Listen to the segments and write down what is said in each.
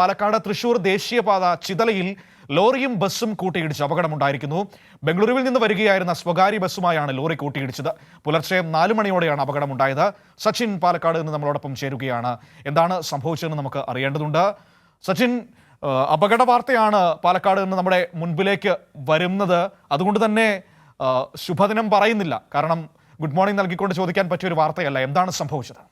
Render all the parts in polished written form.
പാലക്കാട് തൃശൂർ ദേശീയപാത ചിതലയിൽ ലോറിയും ബസ്സും കൂട്ടിയിടിച്ച് അപകടമുണ്ടായിരിക്കുന്നു. ബംഗളൂരുവിൽ നിന്ന് വരികയായിരുന്ന സ്വകാര്യ ബസ്സുമായാണ് ലോറി കൂട്ടിയിടിച്ചത്. പുലർച്ചെ 4 മണിയോടെയാണ് അപകടമുണ്ടായത്. സച്ചിൻ പാലക്കാട് നിന്ന് നമ്മളോടൊപ്പം ചേരുകയാണ്. എന്താണ് സംഭവിച്ചതെന്ന് നമുക്ക് അറിയേണ്ടതുണ്ട്. സച്ചിൻ, അപകട വാർത്തയാണ് പാലക്കാട് നിന്ന് നമ്മുടെ മുൻപിലേക്ക് വരുന്നത്. അതുകൊണ്ട് തന്നെ ശുഭദിനം പറയുന്നില്ല. കാരണം ഗുഡ് മോർണിംഗ് നൽകിക്കൊണ്ട് ചോദിക്കാൻ പറ്റിയൊരു വാർത്തയല്ല. എന്താണ് സംഭവിച്ചത്?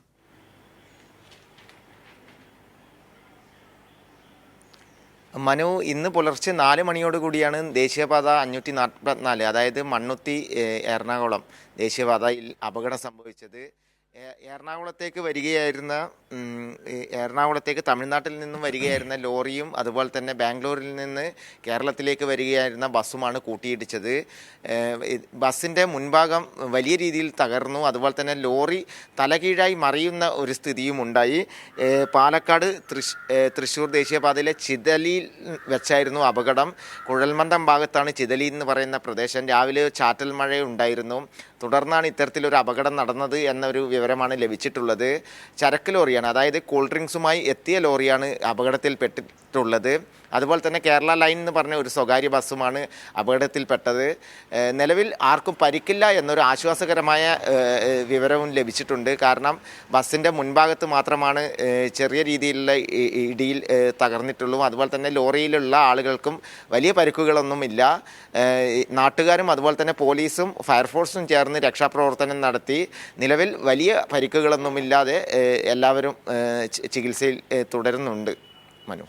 മനു, ഇന്ന് പുലർച്ചെ 4 മണിയോടുകൂടിയാണ് ദേശീയപാത 544, അതായത് മണ്ണുത്തി എറണാകുളം ദേശീയപാതയിൽ അപകടം സംഭവിച്ചത്. എറണാകുളത്തേക്ക് തമിഴ്നാട്ടിൽ നിന്നും വരികയായിരുന്ന ലോറിയും അതുപോലെ തന്നെ ബാംഗ്ലൂരിൽ നിന്ന് കേരളത്തിലേക്ക് വരികയായിരുന്ന ബസ്സുമാണ് കൂട്ടിയിടിച്ചത്. ബസ്സിൻ്റെ മുൻഭാഗം വലിയ രീതിയിൽ തകർന്നു. അതുപോലെ തന്നെ ലോറി തലകീഴായി മറിയുന്ന ഒരു സ്ഥിതിയും ഉണ്ടായി. പാലക്കാട് തൃശ്ശൂർ ദേശീയപാതയിലെ ചിതലിയിൽ വെച്ചായിരുന്നു അപകടം. കുഴൽമന്ദം ഭാഗത്താണ് ചിതലി എന്ന് പറയുന്ന പ്രദേശം. രാവിലെ ചാറ്റൽ മഴ ഉണ്ടായിരുന്നു. തുടർന്നാണ് ഇത്തരത്തിലൊരു അപകടം നടന്നത് എന്നൊരു വിവരമാണ് ലഭിച്ചിട്ടുള്ളത്. ചരക്ക് ലോറിയാണ്, അതായത് കൂൾ ഡ്രിങ്ക്സുമായി എത്തിയ ലോറിയാണ് അപകടത്തിൽപ്പെട്ടിട്ടുള്ളത്. അതുപോലെ തന്നെ കേരള ലൈൻ എന്ന് പറഞ്ഞ ഒരു സ്വകാര്യ ബസ്സുമാണ് അപകടത്തിൽപ്പെട്ടത്. നിലവിൽ ആർക്കും പരിക്കില്ല എന്നൊരു ആശ്വാസകരമായ വിവരവും ലഭിച്ചിട്ടുണ്ട്. കാരണം ബസ്സിൻ്റെ മുൻഭാഗത്ത് മാത്രമാണ് ചെറിയ രീതിയിലുള്ള ഇടിയിൽ തകർന്നിട്ടുള്ളൂ. അതുപോലെ തന്നെ ലോറിയിലുള്ള ആളുകൾക്കും വലിയ പരിക്കുകളൊന്നുമില്ല. നാട്ടുകാരും അതുപോലെ തന്നെ പോലീസും ഫയർഫോഴ്സും ചേർന്ന് രക്ഷാപ്രവർത്തനം നടത്തി. നിലവിൽ വലിയ പരിക്കുകളൊന്നുമില്ലാതെ എല്ലാവരും ചികിത്സയിൽ തുടരുന്നുണ്ട്. മനു.